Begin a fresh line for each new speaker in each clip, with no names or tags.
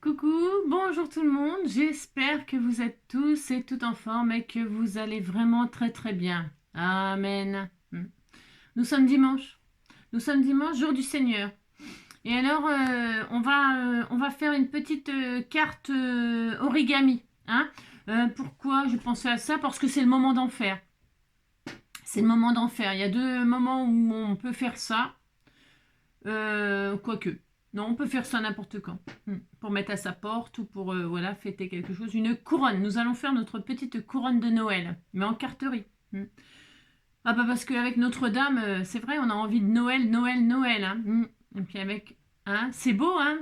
Coucou, bonjour tout le monde, j'espère que vous êtes tous et toutes en forme et que vous allez vraiment très très bien. Amen. Nous sommes dimanche, jour du Seigneur. Et alors, on va faire une petite carte origami. Hein. Pourquoi j'ai pensé à ça? Parce que c'est le moment d'en faire. C'est le moment d'en faire. Il y a deux moments où on peut faire ça. Quoique. Non, on peut faire ça n'importe quand. Pour mettre à sa porte ou pour voilà, fêter quelque chose. Une couronne. Nous allons faire notre petite couronne de Noël, mais en carterie. Ah bah parce qu'avec Notre-Dame, c'est vrai, on a envie de Noël, Noël, Noël. Hein. Et puis avec... Hein, c'est beau, hein.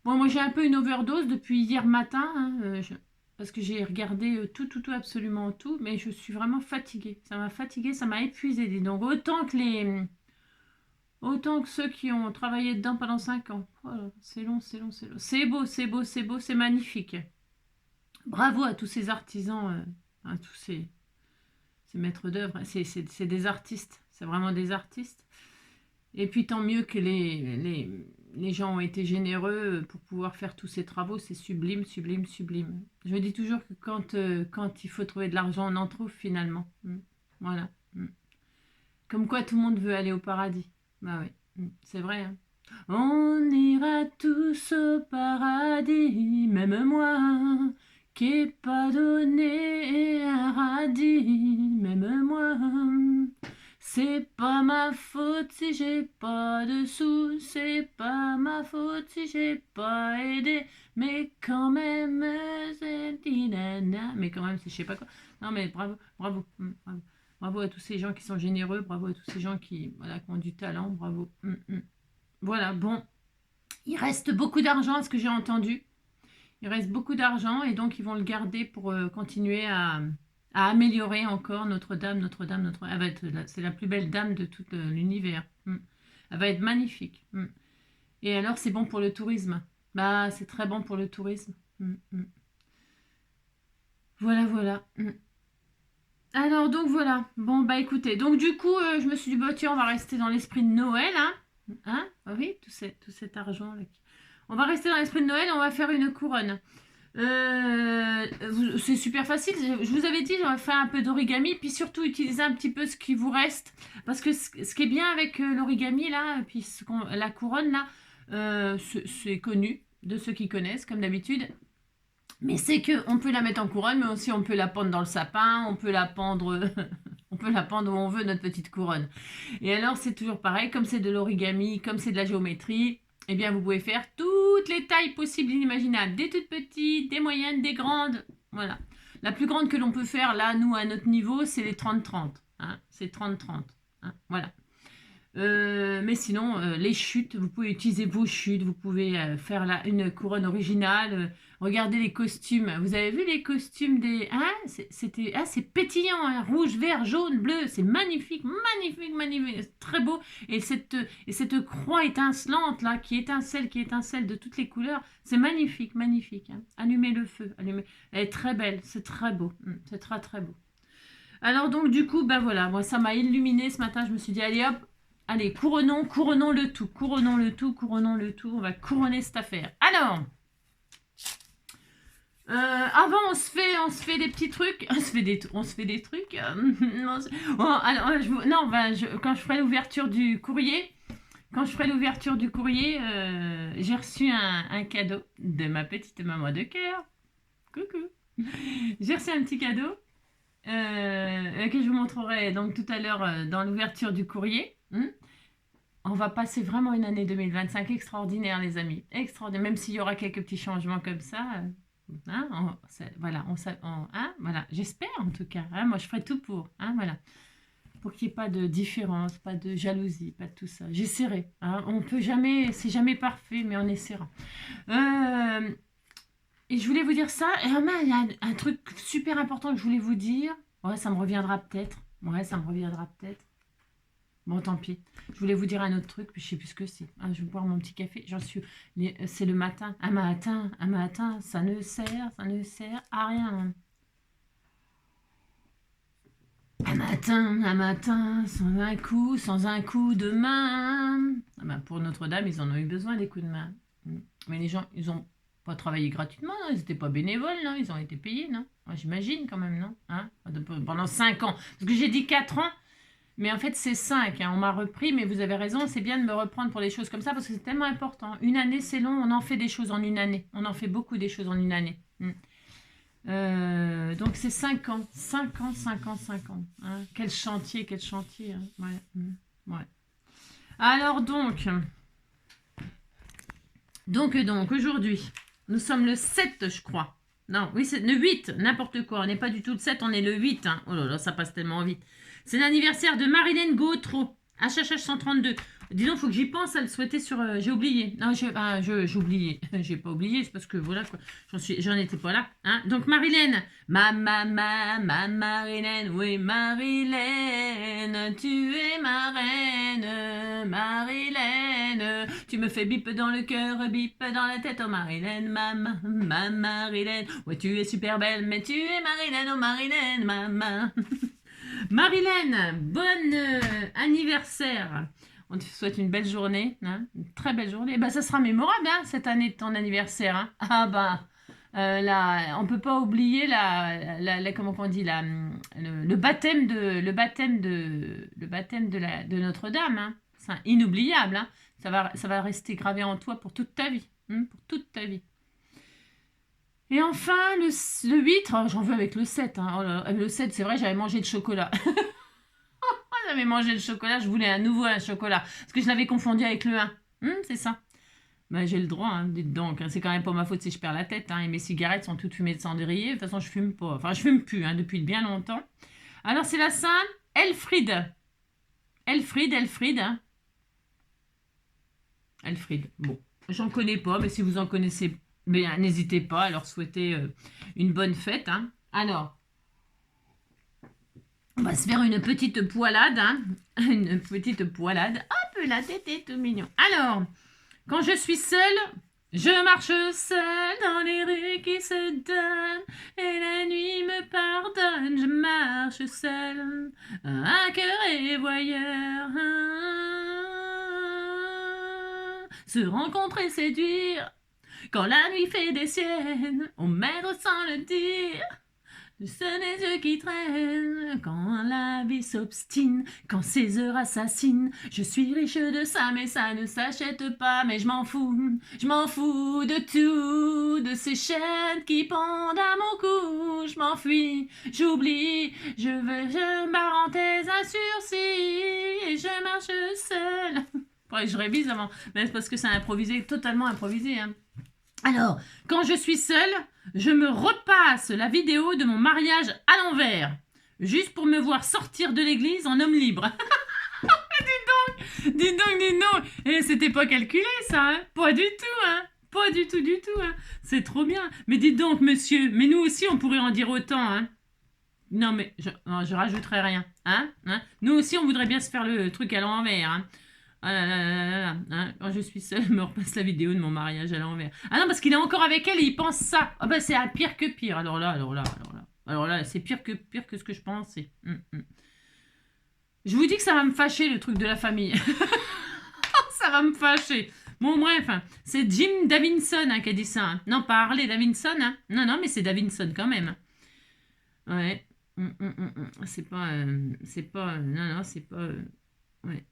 Bon, moi j'ai un peu une overdose depuis hier matin. Parce que j'ai regardé tout, absolument tout. Mais je suis vraiment fatiguée. Ça m'a fatiguée, ça m'a épuisée. Donc autant que ceux qui ont travaillé dedans pendant 5 ans. Voilà, c'est long, c'est long, c'est long. C'est beau, c'est beau, c'est beau, c'est magnifique. Bravo à tous ces artisans, à tous ces maîtres d'œuvre. C'est des artistes, c'est vraiment des artistes. Et puis tant mieux que les gens ont été généreux pour pouvoir faire tous ces travaux. C'est sublime, sublime, sublime. Je dis toujours que quand il faut trouver de l'argent, on en trouve finalement. Voilà. Comme quoi tout le monde veut aller au paradis. Bah oui, c'est vrai. Hein. On ira tous au paradis, même moi, qui n'ai pas donné un radis, même moi. C'est pas ma faute si j'ai pas de sous, c'est pas ma faute si j'ai pas aidé, mais quand même, c'est dinana. Mais quand même, c'est je sais pas quoi. Non mais bravo, bravo, bravo. Bravo à tous ces gens qui sont généreux, bravo à tous ces gens voilà, qui ont du talent, bravo. Voilà, bon, il reste beaucoup d'argent à ce que j'ai entendu. Il reste beaucoup d'argent et donc ils vont le garder pour continuer à améliorer encore Notre-Dame, Notre-Dame, Notre-Dame. C'est la plus belle dame de tout l'univers. Elle va être magnifique. Et alors, c'est bon pour le tourisme. Bah, c'est très bon pour le tourisme. Voilà, voilà. Alors, donc voilà. Bon, bah écoutez. Donc, du coup, je me suis dit, bah tiens, on va rester dans l'esprit de Noël. Hein. Oui, tout cet argent. Là. On va rester dans l'esprit de Noël, on va faire une couronne. C'est super facile. Je vous avais dit, on va faire un peu d'origami, puis surtout utiliser un petit peu ce qui vous reste. Parce que ce qui est bien avec l'origami, là, puis la couronne, là, c'est connu de ceux qui connaissent, comme d'habitude. Mais c'est qu'on peut la mettre en couronne, mais aussi on peut la pendre dans le sapin, on peut la pendre, on peut la pendre où on veut, notre petite couronne. Et alors, c'est toujours pareil, comme c'est de l'origami, comme c'est de la géométrie, eh bien, vous pouvez faire toutes les tailles possibles et inimaginables, des toutes petites, des moyennes, des grandes. Voilà. La plus grande que l'on peut faire, là, nous, à notre niveau, c'est les 30-30. Hein, c'est 30-30. Hein, voilà. Mais sinon, les chutes, vous pouvez utiliser vos chutes, vous pouvez faire une couronne originale. Regardez les costumes. Vous avez vu les costumes des... Hein, c'est pétillant, hein, rouge, vert, jaune, bleu. C'est magnifique, magnifique, magnifique. Très beau. Et cette croix étincelante, là, qui étincelle de toutes les couleurs, c'est magnifique, magnifique. Hein. Allumez le feu. Elle est très belle, c'est très beau. C'est très, très beau. Alors donc, du coup, ben voilà, moi, ça m'a illuminé ce matin. Je me suis dit, allez hop, allez, couronnons le tout, on va couronner cette affaire. Alors, avant on se fait des petits trucs, on se fait des trucs. Quand je ferai l'ouverture du courrier, j'ai reçu un cadeau de ma petite maman de cœur. Coucou. J'ai reçu un petit cadeau que je vous montrerai donc tout à l'heure dans l'ouverture du courrier. On va passer vraiment une année 2025 extraordinaire, les amis. Extraordinaire. Même s'il y aura quelques petits changements comme ça. Voilà. J'espère en tout cas. Hein, moi, je ferai tout pour. Hein, voilà. Pour qu'il n'y ait pas de différence, pas de jalousie, pas de tout ça. J'essaierai. Hein, on peut jamais, c'est jamais parfait, mais on essaiera. Et je voulais vous dire ça. Et il y a un truc super important que je voulais vous dire. Ouais, ça me reviendra peut-être. Bon, tant pis. Je voulais vous dire un autre truc, mais je sais plus ce que c'est. Ah, je vais boire mon petit café. C'est le matin. Un matin, ça ne sert à rien. Un matin, sans un coup de main. Ah ben, pour Notre-Dame, ils en ont eu besoin des coups de main. Mais les gens, ils ont pas travaillé gratuitement, non, ils n'étaient pas bénévoles, non, ils ont été payés, non? J'imagine quand même, non? Hein, pendant 5 ans. Parce que j'ai dit 4 ans, mais en fait c'est 5, hein, on m'a repris, mais vous avez raison, c'est bien de me reprendre pour les choses comme ça, parce que c'est tellement important. Une année, c'est long, on en fait des choses en une année. On en fait beaucoup des choses en une année. Donc c'est 5 ans. 5 ans, 5 ans, 5 ans. Hein. Quel chantier, quel chantier. Hein. Ouais. Ouais. Alors donc, aujourd'hui, nous sommes le 7, je crois. Non, oui, c'est le 8, n'importe quoi. On n'est pas du tout le 7, on est le 8. Hein. Oh là là, ça passe tellement vite. C'est l'anniversaire de Marilène Gautreau, HHH 132. Dis donc, il faut que j'y pense à le souhaiter sur... j'ai oublié. Non, j'ai oublié. J'ai pas oublié, c'est parce que voilà, quoi. J'en étais pas là. Hein. Donc, Marilène. Ma Marilène. Oui, Marilène. Tu es ma reine. Marilène. Tu me fais bip dans le cœur, bip dans la tête. Oh, Marilène. Ma Marilène. Ouais, tu es super belle, mais tu es Marilène. Oh, Marilène. Maman. Marilène, bon anniversaire. On te souhaite une belle journée, hein, une très belle journée. Bah, ça sera mémorable hein, cette année de ton anniversaire. Hein. Ah bah, là, on peut pas oublier comment on dit le baptême de Notre-Dame. Hein. C'est inoubliable. Hein. Ça va rester gravé en toi pour toute ta vie, pour toute ta vie. Et enfin, le 8, oh, j'en veux avec le 7. Hein. Oh là, le 7, c'est vrai, j'avais mangé le chocolat. J'avais mangé le chocolat, je voulais un nouveau chocolat. Parce que je l'avais confondu avec le 1. C'est ça. Ben, j'ai le droit, hein, dites donc. C'est quand même pas ma faute si je perds la tête. Hein, et mes cigarettes sont toutes fumées de cendrier. De toute façon, je fume pas. Enfin, je fume plus hein, depuis bien longtemps. Alors, c'est la Sainte Elfriede. Elfriede. Hein. Elfriede. Bon, j'en connais pas, mais si vous en connaissez, bien, n'hésitez pas à leur souhaiter une bonne fête. Hein. Alors, on va se faire une petite poilade. Hein. Une petite poilade. Hop là, t'étais tout mignon. Alors, quand je suis seule, je marche seule dans les rues qui se donnent. Et la nuit me pardonne, je marche seule. Un cœur est voyeur. Se rencontrer, séduire. Quand la nuit fait des siennes, on m'aide sans le dire. Ce les yeux qui traînent, quand la vie s'obstine, quand ses heures assassinent. Je suis riche de ça, mais ça ne s'achète pas. Mais je m'en fous de tout, de ces chaînes qui pendent à mon cou. Je m'enfuis, j'oublie, je parenthèse un sursis, et je marche seule. Ouais, je révise avant, mais c'est parce que c'est improvisé, totalement improvisé. Hein. Alors, quand je suis seule, je me repasse la vidéo de mon mariage à l'envers, juste pour me voir sortir de l'église en homme libre. Dis donc. Et c'était pas calculé, ça, hein. Pas du tout, hein. Pas du tout, hein. C'est trop bien. Mais dites donc, monsieur, mais nous aussi, on pourrait en dire autant, hein. Non, mais je rajouterai rien, hein. Nous aussi, on voudrait bien se faire le truc à l'envers, hein. Ah là là là là là, hein, quand je suis seule, je me repasse la vidéo de mon mariage à l'envers. Ah non, parce qu'il est encore avec elle et il pense ça. Ah bah c'est pire que pire. Alors là, c'est pire que ce que je pensais. Je vous dis que ça va me fâcher le truc de la famille. Ça va me fâcher. Bon bref, hein, c'est Jim Davidson hein, qui a dit ça. Hein. Non, pas Harley Davidson. Hein. Non, mais c'est Davidson quand même. Ouais. C'est pas... non, c'est pas... Ouais.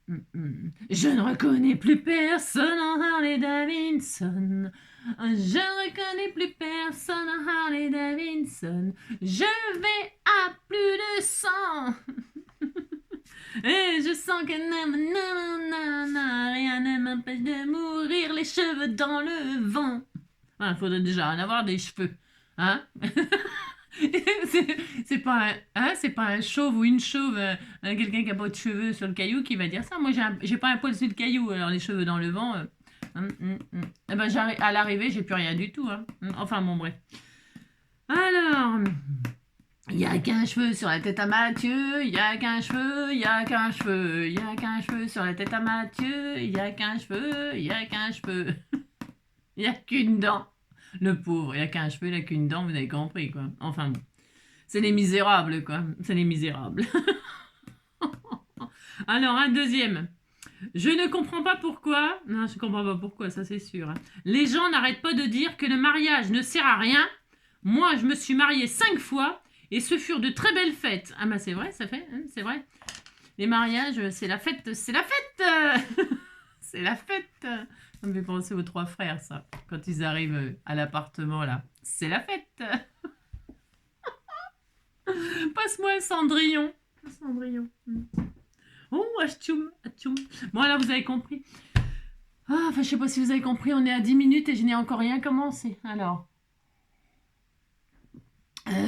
Je ne reconnais plus personne en Harley Davidson. Je ne reconnais plus personne en Harley Davidson. Je vais à plus de 100. Et je sens que rien ne m'empêche de mourir les cheveux dans le vent. Il faudrait déjà en avoir des cheveux. Hein? c'est pas un chauve ou une chauve, quelqu'un qui a pas de cheveux sur le caillou qui va dire ça. Moi, j'ai pas un poil sur le caillou, alors les cheveux dans le vent. Eh ben, à l'arrivée, j'ai plus rien du tout. Hein. Enfin, bon, bref. Alors, il y a qu'un cheveu sur la tête à Mathieu, il y a qu'un cheveu, il y a qu'un cheveu, il y a qu'un cheveu sur la tête à Mathieu, il y a qu'un cheveu, il y a qu'un cheveu, il y a qu'une dent. Le pauvre, il n'y a qu'un cheveu, il n'y a qu'une dent, vous avez compris, quoi. Enfin bon. C'est les misérables, quoi. C'est les misérables. Alors, un deuxième. Je ne comprends pas pourquoi. Non, je comprends pas pourquoi, ça c'est sûr. Hein. Les gens n'arrêtent pas de dire que le mariage ne sert à rien. Moi, je me suis mariée 5 fois et ce furent de très belles fêtes. Ah bah c'est vrai, ça fait, hein, c'est vrai. Les mariages, c'est la fête, c'est la fête. C'est la fête. Ça me fait penser aux 3 frères, ça. Quand ils arrivent à l'appartement, là. C'est la fête. Passe-moi un Cendrillon. Un Cendrillon. Oh, atchoum, atchoum. Bon, là, vous avez compris. Ah, enfin, je sais pas si vous avez compris, on est à 10 minutes et je n'ai encore rien commencé. Alors.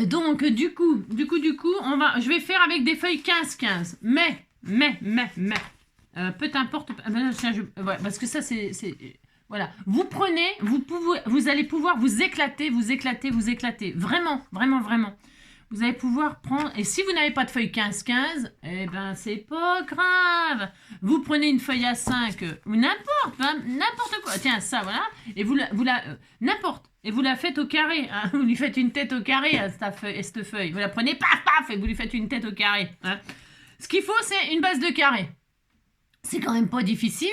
Donc, du coup, je vais faire avec des feuilles 15-15. Mais. Peu importe. Tiens, ouais, parce que ça, c'est. Voilà. Vous prenez, vous allez pouvoir vous éclater. Vraiment. Vous allez pouvoir prendre, et si vous n'avez pas de feuille 15-15, eh ben c'est pas grave. Vous prenez une feuille A5, ou n'importe quoi. Tiens, ça, voilà. Et n'importe. Et vous la faites au carré. Hein. Vous lui faites une tête au carré à cette feuille. Vous la prenez, paf, et vous lui faites une tête au carré. Hein. Ce qu'il faut, c'est une base de carré. C'est quand même pas difficile.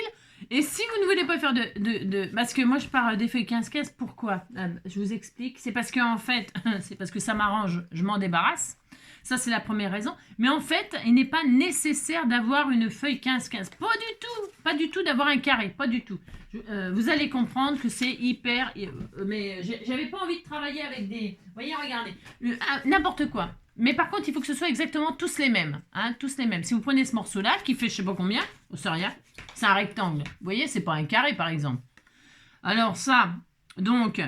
Et si vous ne voulez pas faire parce que moi je pars des feuilles 15-15, pourquoi? Je vous explique. C'est parce que en fait, c'est parce que ça m'arrange, je m'en débarrasse. Ça c'est la première raison. Mais en fait, il n'est pas nécessaire d'avoir une feuille 15-15. Pas du tout d'avoir un carré, pas du tout. Vous allez comprendre que c'est hyper... mais j'avais pas envie de travailler avec des... Vous voyez, regardez. N'importe quoi. Mais par contre, il faut que ce soit exactement tous les mêmes. Hein, tous les mêmes. Si vous prenez ce morceau-là, qui fait je sais pas combien, oh, c'est rien, c'est un rectangle. Vous voyez, c'est pas un carré, par exemple. Alors ça, donc,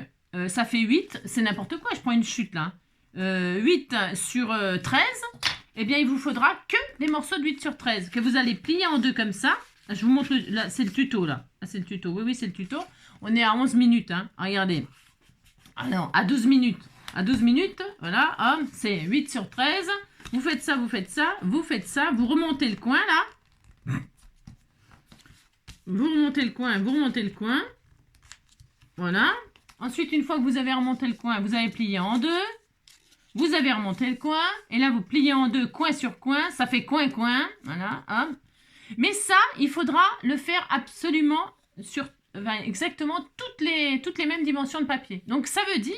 ça fait 8. C'est n'importe quoi, je prends une chute, là. 8 sur 13. Eh bien, il vous faudra que des morceaux de 8 sur 13, que vous allez plier en deux comme ça. Je vous montre, là, c'est le tuto, là. C'est le tuto, oui, c'est le tuto. On est à 11 minutes, hein. Regardez. Alors, à 12 minutes. À 12 minutes, voilà, hop, c'est 8 sur 13. Vous faites ça, vous remontez le coin, là. Vous remontez le coin. Voilà. Ensuite, une fois que vous avez remonté le coin, vous avez plié en deux. Vous avez remonté le coin. Et là, vous pliez en deux, coin sur coin. Ça fait coin-coin. Voilà, hop. Mais ça, il faudra le faire absolument sur exactement toutes les mêmes dimensions de papier. Donc, ça veut dire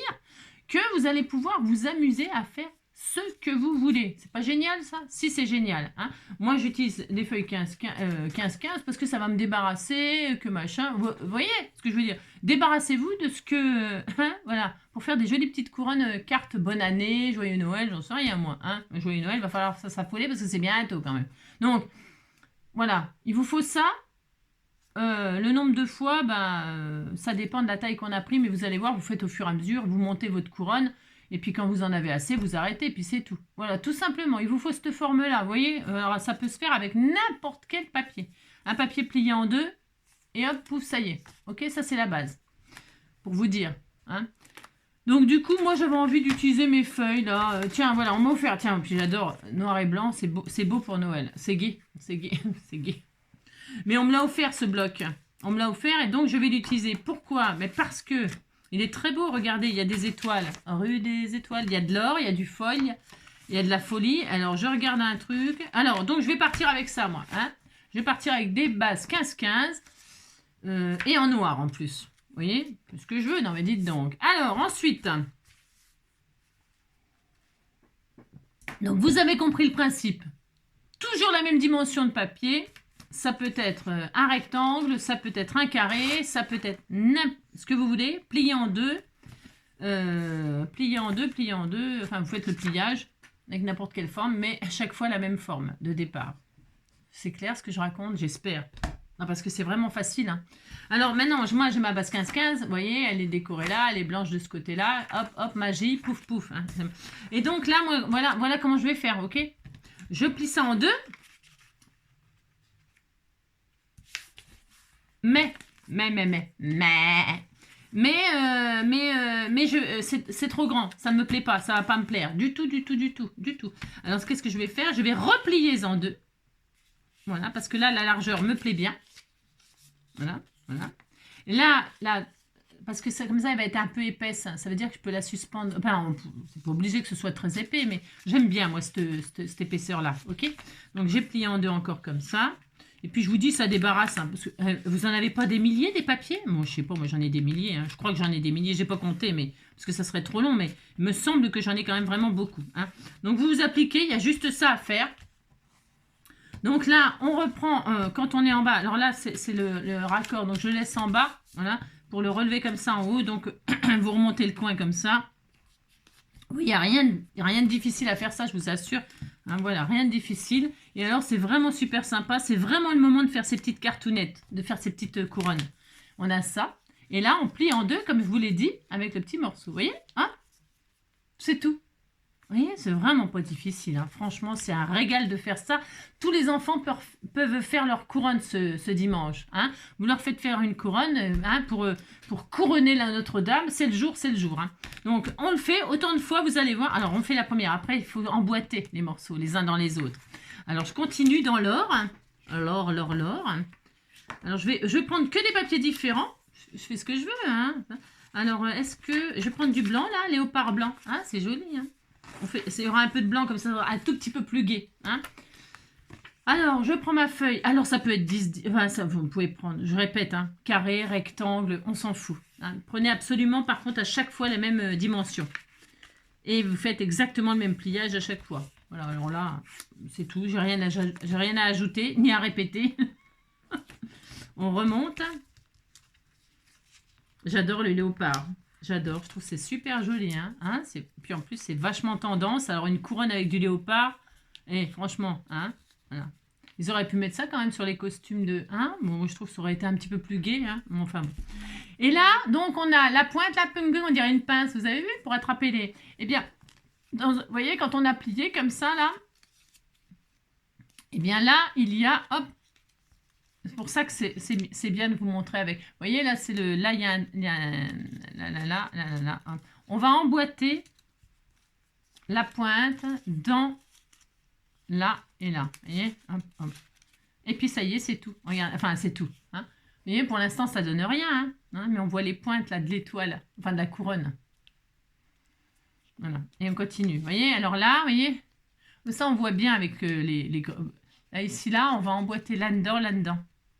que vous allez pouvoir vous amuser à faire ce que vous voulez. C'est pas génial, ça? Si, c'est génial. Hein. Moi, j'utilise des feuilles 15-15 parce que ça va me débarrasser, que machin. Vous voyez ce que je veux dire? Débarrassez-vous de ce que... Hein, voilà, pour faire des jolies petites couronnes cartes bonne année, joyeux Noël, j'en sais rien, moi. Hein. Joyeux Noël, il va falloir ça s'affoler parce que c'est bientôt, quand même. Donc, voilà, il vous faut ça. Le nombre de fois, ça dépend de la taille qu'on a pris, mais vous allez voir, vous faites au fur et à mesure, vous montez votre couronne, et puis quand vous en avez assez, vous arrêtez, puis c'est tout. Voilà, tout simplement, il vous faut cette forme-là, vous voyez. Alors, ça peut se faire avec n'importe quel papier. Un papier plié en deux, et hop, pouf, ça y est. Ok, ça c'est la base, pour vous dire. Hein. Donc du coup, moi j'avais envie d'utiliser mes feuilles, là. Tiens, voilà, on m'a offert, tiens, puis j'adore noir et blanc, c'est beau pour Noël. C'est gai, c'est gai. Mais on me l'a offert, ce bloc. On me l'a offert et donc je vais l'utiliser. Pourquoi? Mais parce que il est très beau. Regardez, il y a des étoiles. Rue des étoiles. Il y a de l'or, il y a du foil, il y a de la folie. Alors, je regarde un truc. Alors, donc, je vais partir avec ça, moi. Hein. Je vais partir avec des bases 15-15 et en noir, en plus. Vous voyez? Ce que je veux. Non, mais dites donc. Alors, ensuite... Donc, vous avez compris le principe. Toujours la même dimension de papier. Ça peut être un rectangle, ça peut être un carré, ça peut être ce que vous voulez. Plié en deux. Plié en deux. Enfin, vous faites le pliage avec n'importe quelle forme, mais à chaque fois la même forme de départ. C'est clair ce que je raconte? J'espère. Non, parce que c'est vraiment facile. Hein. Alors maintenant, moi j'ai ma base 15-15. Vous voyez, elle est décorée là, elle est blanche de ce côté-là. Hop, hop, magie, pouf, pouf. Hein. Et donc là, moi, voilà comment je vais faire, ok? Je plie ça en deux. Mais c'est trop grand, ça ne me plaît pas, ça va pas me plaire, du tout. Alors, qu'est-ce que je vais faire? Je vais replier en deux. Voilà, parce que là, la largeur me plaît bien. Voilà. Là, parce que ça, comme ça, elle va être un peu épaisse. Ça veut dire que je peux la suspendre. Enfin, c'est pas obligé que ce soit très épais, mais j'aime bien, moi, cette épaisseur-là, ok? Donc, j'ai plié en deux encore comme ça. Et puis je vous dis, ça débarrasse, hein, parce que vous en avez pas des milliers des papiers? Moi, je sais pas, moi j'en ai des milliers, hein. Je crois que j'en ai des milliers, j'ai pas compté, mais parce que ça serait trop long, mais il me semble que j'en ai quand même vraiment beaucoup, hein. Donc vous vous appliquez, il y a juste ça à faire. Donc là, on reprend quand on est en bas. Alors là, c'est le raccord, donc je le laisse en bas, voilà, pour le relever comme ça en haut. Donc vous remontez le coin comme ça. Oui, il n'y a rien de difficile à faire ça, je vous assure. Hein, voilà, rien de difficile. Et alors, c'est vraiment super sympa. C'est vraiment le moment de faire ces petites cartounettes, de faire ces petites couronnes. On a ça. Et là, on plie en deux, comme je vous l'ai dit, avec le petit morceau. Vous voyez, hein? C'est tout. Vous voyez, c'est vraiment pas difficile. Hein. Franchement, c'est un régal de faire ça. Tous les enfants peuvent faire leur couronne ce dimanche. Hein. Vous leur faites faire une couronne hein, pour couronner la Notre-Dame. C'est le jour, c'est le jour. Hein. Donc, on le fait autant de fois, vous allez voir. Alors, on fait la première. Après, il faut emboîter les morceaux, les uns dans les autres. Alors, je continue dans l'or. L'or. Alors, je vais prendre que des papiers différents. Je fais ce que je veux. Hein. Alors, est-ce que... Je vais prendre du blanc, là, léopard blanc. Ah, c'est joli, hein. Il y aura un peu de blanc comme ça, un tout petit peu plus gai. Hein. Alors, je prends ma feuille. Alors, ça peut être 10... Enfin, ça, vous pouvez prendre, je répète, hein, carré, rectangle, on s'en fout. Hein. Prenez absolument, par contre, à chaque fois les mêmes dimensions. Et vous faites exactement le même pliage à chaque fois. Voilà, alors là, c'est tout. J'ai rien à ajouter, ni à répéter. On remonte. J'adore le léopard. J'adore, je trouve que c'est super joli. Hein, puis en plus, c'est vachement tendance. Alors, une couronne avec du léopard. Et franchement, hein, voilà. Ils auraient pu mettre ça quand même sur les costumes de... Hein, bon, moi, je trouve que ça aurait été un petit peu plus gai. Hein, bon, enfin, bon. Et là, donc, on a la pointe, la pungue, on dirait une pince. Vous avez vu? Pour attraper les... Eh bien, vous voyez, quand on a plié comme ça, là... Eh bien, là, il y a... Hop. C'est pour ça que c'est bien de vous montrer avec. Vous voyez, là, c'est le... Là, il y a là. On va emboîter la pointe dans là et là. Vous voyez, hop, hop. Et puis, ça y est, c'est tout. Regarde, enfin, c'est tout. Hein. Vous voyez, pour l'instant, ça donne rien. Hein, mais on voit les pointes, là, de l'étoile. Enfin, de la couronne. Voilà. Et on continue. Vous voyez, alors là, vous voyez, ça, on voit bien avec les... Là, ici, là, on va emboîter là-dedans.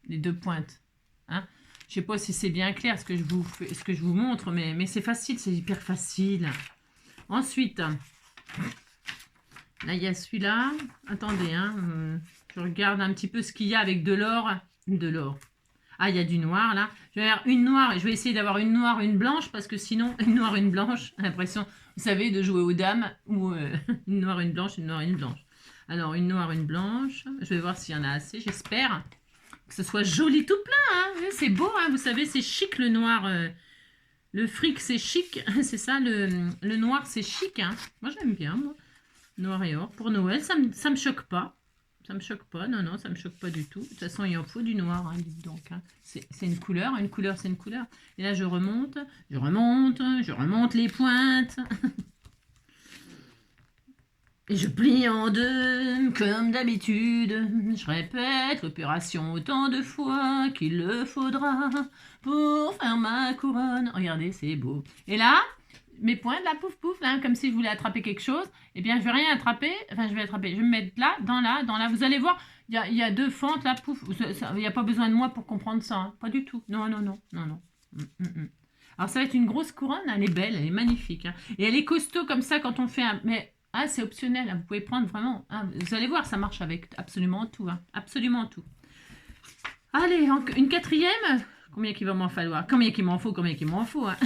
Les deux pointes. Hein. Je ne sais pas si c'est bien clair ce que je vous montre, mais c'est facile, c'est hyper facile. Ensuite, là, il y a celui-là. Attendez, hein, je regarde un petit peu ce qu'il y a avec de l'or. Ah, il y a du noir, là. Je vais avoir une noire, et je vais essayer d'avoir une noire, une blanche, parce que sinon, une noire, une blanche, j'ai l'impression, vous savez, de jouer aux dames, ou une noire, une blanche, une noire, une blanche. Alors, une noire, une blanche. Je vais voir s'il y en a assez, j'espère. Que ce soit joli tout plein. Hein. C'est beau, hein. Vous savez, c'est chic le noir. Le fric, c'est chic. C'est ça, le noir, c'est chic. Hein. Moi, j'aime bien, moi. Noir et or. Pour Noël, ça me choque pas. Ça me choque pas. Non, ça me choque pas du tout. De toute façon, il en faut du noir, hein, dites donc. Hein. C'est une couleur. Une couleur, c'est une couleur. Et là, je remonte les pointes. Et je plie en deux, comme d'habitude. Je répète l'opération autant de fois qu'il le faudra pour faire ma couronne. Regardez, c'est beau. Et là, mes pointes, là, pouf, pouf, là, comme si je voulais attraper quelque chose. Eh bien, je vais rien attraper. Enfin, je vais me mettre là, dans là. Vous allez voir, il y a deux fentes, là, pouf. Il n'y a pas besoin de moi pour comprendre ça. Hein. Pas du tout. Non. Alors, ça va être une grosse couronne. Elle est belle, elle est magnifique. Hein. Et elle est costaud comme ça quand on fait un... Mais, ah, c'est optionnel, hein. Vous pouvez prendre vraiment... Hein. Vous allez voir, ça marche avec absolument tout. Hein. Absolument tout. Allez, une quatrième. Combien qu'il va m'en falloir? Combien qu'il m'en faut? Hein.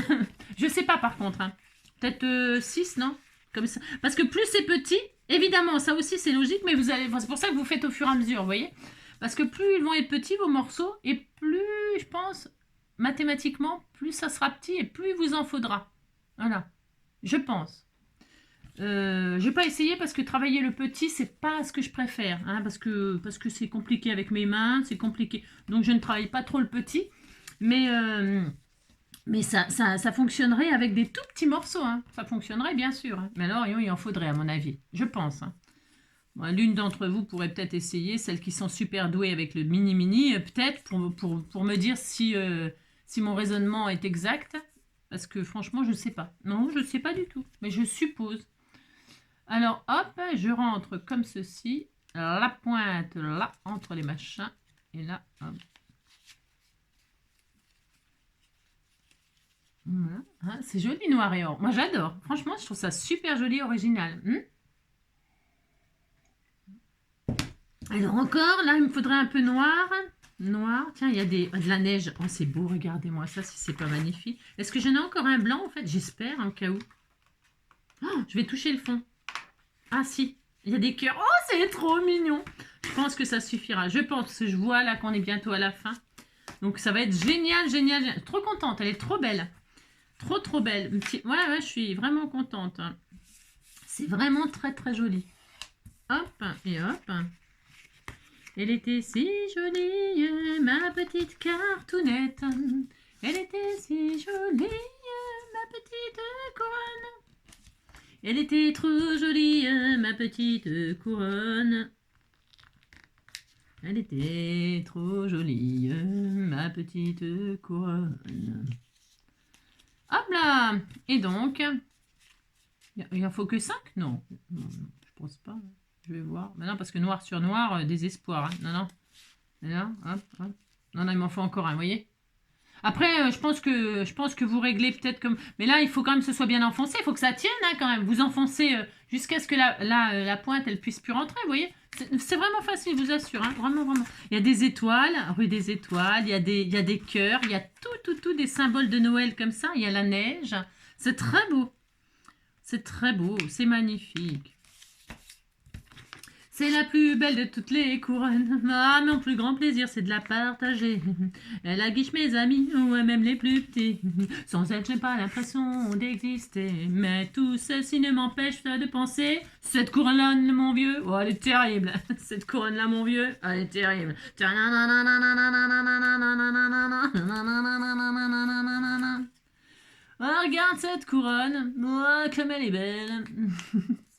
Je sais pas, par contre. Hein. Peut-être 6, non? Comme ça. Parce que plus c'est petit, évidemment, ça aussi, c'est logique, mais vous allez... C'est pour ça que vous faites au fur et à mesure, vous voyez? Parce que plus ils vont être petits, vos morceaux, et plus, je pense, mathématiquement, plus ça sera petit, et plus il vous en faudra. Voilà. Je pense. Je vais pas essayer parce que travailler le petit, c'est pas ce que je préfère. Hein, parce que c'est compliqué avec mes mains, c'est compliqué. Donc, je ne travaille pas trop le petit. Mais ça fonctionnerait avec des tout petits morceaux. Hein. Ça fonctionnerait, bien sûr. Hein. Mais alors, il en faudrait, à mon avis. Je pense. Hein. Bon, l'une d'entre vous pourrait peut-être essayer. Celles qui sont super douées avec le mini-mini, peut-être, pour me dire si mon raisonnement est exact. Parce que, franchement, je ne sais pas. Non, je ne sais pas du tout. Mais je suppose. Alors, hop, je rentre comme ceci. La pointe, là, entre les machins. et là, hop. Voilà. Ah, c'est joli noir et or. Moi j'adore. Franchement, je trouve ça super joli, original. Alors encore, là, il me faudrait un peu noir. Noir. Tiens, il y a de la neige. Oh, c'est beau, regardez-moi ça, si c'est pas magnifique. Est-ce que j'en ai encore un blanc, en fait? J'espère, en cas où. Oh, je vais toucher le fond. Ah, si. Il y a des cœurs. Oh, c'est trop mignon. Je pense que ça suffira. Je pense que je vois là qu'on est bientôt à la fin. Donc, ça va être génial, génial, génial. Trop contente. Elle est trop belle. Trop, trop belle. Ouais, je suis vraiment contente. C'est vraiment très, très joli. Hop, et hop. Elle était si jolie, ma petite cartoonette. Elle était si jolie, ma petite couronne. Elle était trop jolie, ma petite couronne. Elle était trop jolie, ma petite couronne. Hop là! Et donc, il en faut que 5? Non, je pense pas. Je vais voir. Maintenant, parce que noir sur noir, désespoir. Hein. Non, non. Et là, hop, hop. Non, non, il m'en faut encore un, vous voyez. Après, je pense que vous réglez peut-être comme... Mais là, il faut quand même que ce soit bien enfoncé. Il faut que ça tienne, hein, quand même. Vous enfoncez jusqu'à ce que la pointe, elle puisse plus rentrer, vous voyez. C'est vraiment facile, je vous assure. Hein. Vraiment, vraiment. Il y a des étoiles, rue des étoiles. Il y a des cœurs. Il y a tout des symboles de Noël comme ça. Il y a la neige. C'est très beau. C'est très beau. C'est magnifique. C'est la plus belle de toutes les couronnes. Ah, mon plus grand plaisir, c'est de la partager. Elle aguiche mes amis, ou même les plus petits. Sans elle, j'ai pas l'impression d'exister. Mais tout ceci ne m'empêche pas de penser. Cette couronne-là, mon vieux, oh, elle est terrible. Cette couronne-là, mon vieux, elle est terrible. Oh, regarde cette couronne. Oh, comme elle est belle.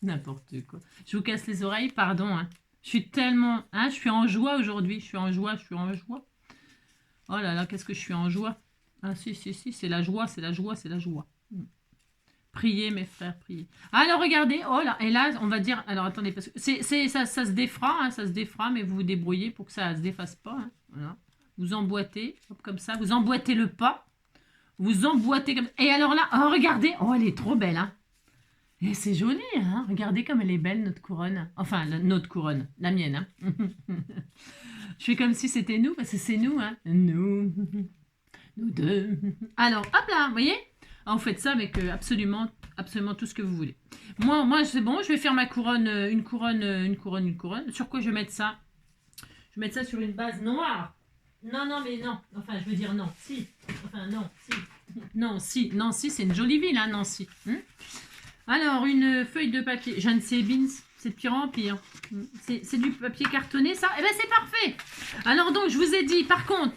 N'importe quoi. Je vous casse les oreilles, pardon. Hein. Je suis tellement... Hein, je suis en joie aujourd'hui. Je suis en joie. Oh là là, qu'est-ce que je suis en joie. Ah si, c'est la joie, c'est la joie. Priez, mes frères, priez. Alors, regardez. Oh là, et là, on va dire... Alors, attendez, parce que ça se défera, hein, ça se défera, mais vous vous débrouillez pour que ça se défasse pas. Hein, voilà. Vous emboîtez, hop, comme ça. Vous emboîtez le pas. Vous emboîtez comme... Et alors là, oh, regardez. Oh, elle est trop belle, hein. Et c'est joli, hein. Regardez comme elle est belle, notre couronne. Enfin, notre couronne, la mienne. Hein. Je fais comme si c'était nous, parce que c'est nous, hein. Nous deux. Alors, hop là, vous voyez? Vous faites ça avec absolument tout ce que vous voulez. Moi c'est bon, je vais faire ma couronne, une couronne. Sur quoi je vais mettre ça? Je vais mettre ça sur une base noire. Non, mais non. Enfin, je veux dire non. Si. Enfin, non, si. Nancy, c'est une jolie ville, hein, Nancy. Alors, une feuille de papier. Jeanne Sébins, c'est de pire en pire. C'est du papier cartonné, ça? Eh bien, c'est parfait. Alors, donc, je vous ai dit, par contre,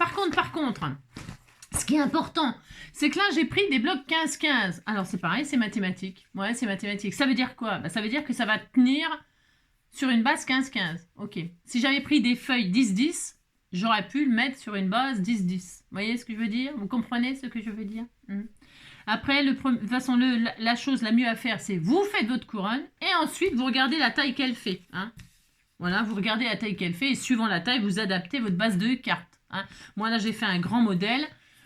ce qui est important, c'est que là, j'ai pris des blocs 15-15. Alors, c'est pareil, c'est mathématique. Ouais, c'est mathématique. Ça veut dire quoi? Ça veut dire que ça va tenir sur une base 15-15. Ok. Si j'avais pris des feuilles 10-10, j'aurais pu le mettre sur une base 10-10. Vous voyez ce que je veux dire? Vous comprenez ce que je veux dire? Après, de toute façon, la chose la mieux à faire, c'est vous faites votre couronne et ensuite, vous regardez la taille qu'elle fait. Hein. Voilà, vous regardez la taille qu'elle fait et suivant la taille, vous adaptez votre base de cartes. Hein. Moi, là, j'ai fait un grand modèle.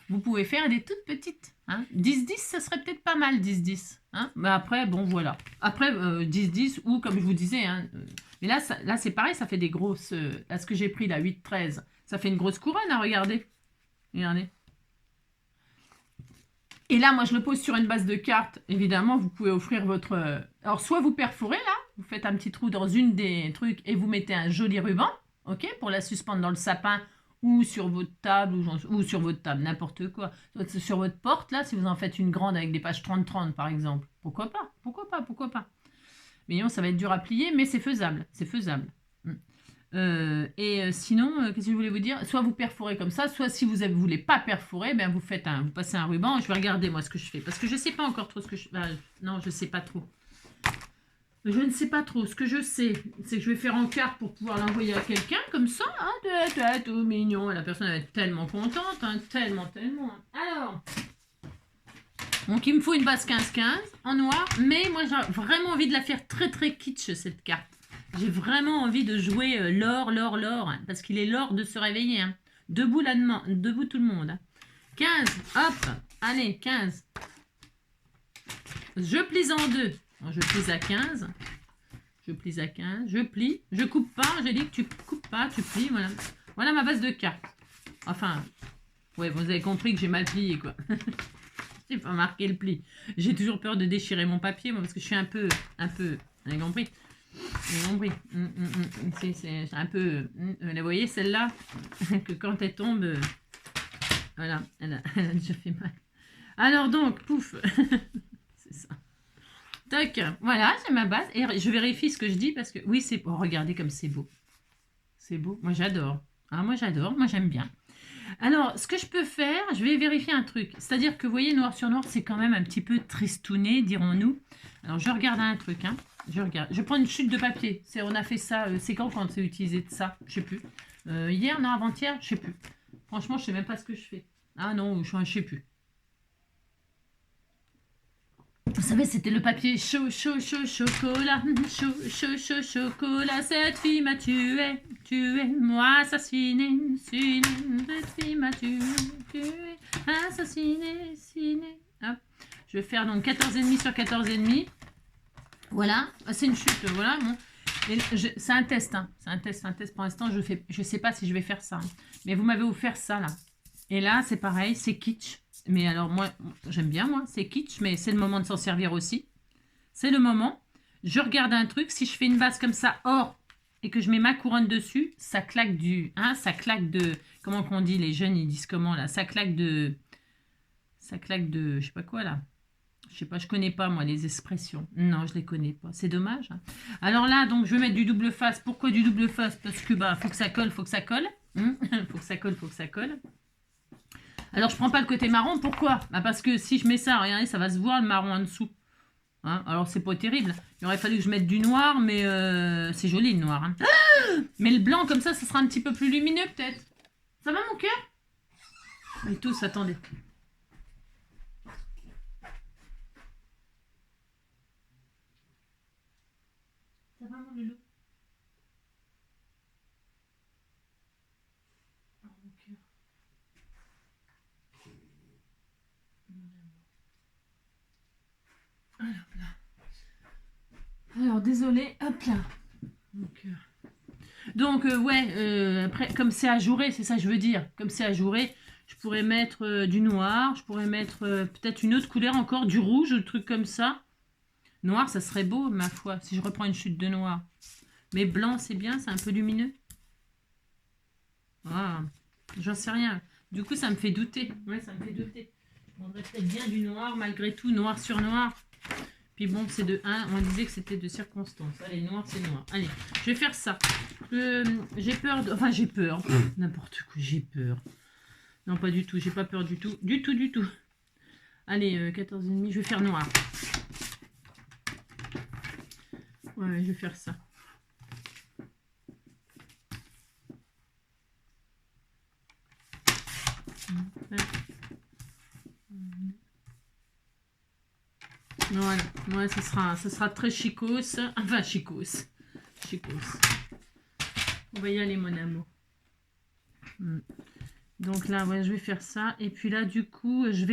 Vous pouvez faire des toutes petites. Hein. 10-10, ça serait peut-être pas mal, 10-10. Hein. Mais après, bon, voilà. Après, 10-10 ou comme je vous disais. Hein, mais là, c'est pareil, ça fait des grosses... là, ce que j'ai pris, là, 8-13, ça fait une grosse couronne, hein, regardez. Regardez. Et là, moi, je le pose sur une base de cartes. Évidemment, vous pouvez offrir votre... Alors, soit vous perforez, là. Vous faites un petit trou dans une des trucs et vous mettez un joli ruban, ok, pour la suspendre dans le sapin ou sur votre table, ou sur votre table, n'importe quoi. Sur votre porte, là, si vous en faites une grande avec des pages 30-30, par exemple. Pourquoi pas. Mais non, ça va être dur à plier, mais c'est faisable. Sinon, qu'est-ce que je voulais vous dire? Soit vous perforez comme ça, soit si vous ne voulez pas perforer, ben vous passez un ruban. Je vais regarder moi ce que je fais, parce que je ne sais pas encore trop ce que je... non, je ne sais pas trop. Je ne sais pas trop. Ce que je sais, c'est que je vais faire en carte pour pouvoir l'envoyer à quelqu'un, comme ça, hein, tout mignon. Et la personne va être tellement contente, hein, tellement. Alors, donc il me faut une base 15-15 en noir, mais moi j'ai vraiment envie de la faire très très kitsch, cette carte. J'ai vraiment envie de jouer l'or, hein, parce qu'il est l'or de se réveiller. Hein. Debout debout tout le monde. Hein. 15, hop, allez, 15. Je plie en deux. Je plie à 15. Je plie à 15. Je plie. Je coupe pas. J'ai dit que tu coupes pas, tu plies. Voilà. Voilà ma base de cartes. Enfin, ouais, vous avez compris que j'ai mal plié, quoi. J'ai pas marqué le pli. J'ai toujours peur de déchirer mon papier, moi, parce que je suis un peu, vous avez compris? Vous avez compris? C'est un peu, vous voyez, celle-là, que quand elle tombe, voilà, elle a déjà fait mal. Alors donc, pouf, c'est ça. Tac, voilà, j'ai ma base. Et je vérifie ce que je dis, parce que, oui, c'est beau. Regardez comme c'est beau. C'est beau. Moi, j'adore. Ah, moi, j'adore. Moi, j'aime bien. Alors, ce que je peux faire, je vais vérifier un truc. C'est-à-dire que, vous voyez, noir sur noir, c'est quand même un petit peu tristouné, dirons-nous. Alors, je regarde un truc, hein. Je regarde. Je prends une chute de papier. On a fait ça, c'est quand on s'est utilisé de ça? Je sais plus. Hier, non, avant-hier, je sais plus. Franchement, je sais même pas ce que je fais. Ah non, je sais plus. Vous savez, c'était le papier chaud, chaud, chaud, chocolat, chaud, chaud, chaud, chocolat. Cette fille m'a tué, moi assassiné, cette fille m'a tué, assassiné, ciné. Hop. Je vais faire donc 14,5 sur 14,5. Voilà, c'est une chute, voilà. Bon. C'est un test, hein. C'est un test. Pour l'instant, je sais pas si je vais faire ça. Hein. Mais vous m'avez offert ça, là. Et là, c'est pareil, c'est kitsch. Mais alors, moi, j'aime bien, moi, c'est kitsch, mais c'est le moment de s'en servir aussi. C'est le moment. Je regarde un truc, si je fais une base comme ça, or, et que je mets ma couronne dessus, ça claque ça claque de... Comment qu'on dit, les jeunes, ils disent comment, là? Ça claque de... je sais pas quoi, là. Je sais pas, je connais pas, moi, les expressions. Non, je les connais pas. C'est dommage. Hein. Alors là, donc, je vais mettre du double face. Pourquoi du double face? Parce que, bah, faut que ça colle, faut que ça colle. Faut que ça colle, faut que ça colle. Alors, je prends pas le côté marron. Pourquoi? Bah, parce que si je mets ça, regardez, ça va se voir le marron en dessous. Hein, alors, c'est pas terrible. Il aurait fallu que je mette du noir, mais c'est joli le noir. Hein. Mais le blanc, comme ça sera un petit peu plus lumineux, peut-être. Ça va, mon cœur? Mais tous, attendez. Ça va, mon loulou? Oh, mon cœur. Alors là. Alors, désolé, hop là. Mon cœur. Donc, ouais, après, comme c'est ajouré, c'est ça que je veux dire. Comme c'est ajouré, je pourrais mettre du noir, je pourrais mettre peut-être une autre couleur encore, du rouge, ou un truc comme ça. Noir, ça serait beau, ma foi, si je reprends une chute de noir. Mais blanc, c'est bien, c'est un peu lumineux. Ah, j'en sais rien. Du coup, ça me fait douter. Ouais, ça me fait douter. Je prendrais peut-être bien du noir, malgré tout, noir sur noir. Puis bon, c'est de 1, on disait que c'était de circonstance. Allez, noir, c'est noir. Allez, je vais faire ça. J'ai peur, enfin j'ai peur. N'importe quoi, j'ai peur. Non, pas du tout, j'ai pas peur du tout. Du tout. Allez, 14,5, je vais faire noir. Ouais, je vais faire ça. Voilà, ouais, ça sera très chicos. Enfin, chicos. On va y aller, mon amour. Donc là, ouais, je vais faire ça. Et puis là, du coup, je ne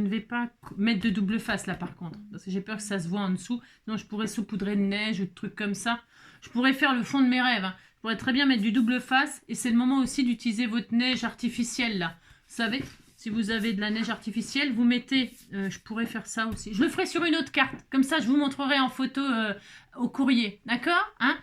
vais pas mettre de double face, là, par contre. Parce que j'ai peur que ça se voit en dessous. Non, je pourrais saupoudrer de neige ou de trucs comme ça. Je pourrais faire le fond de mes rêves. Hein. Je pourrais très bien mettre du double face. Et c'est le moment aussi d'utiliser votre neige artificielle, là. Vous savez, si vous avez de la neige artificielle, vous mettez... je pourrais faire ça aussi. Je le ferai sur une autre carte. Comme ça, je vous montrerai en photo au courrier. D'accord, hein?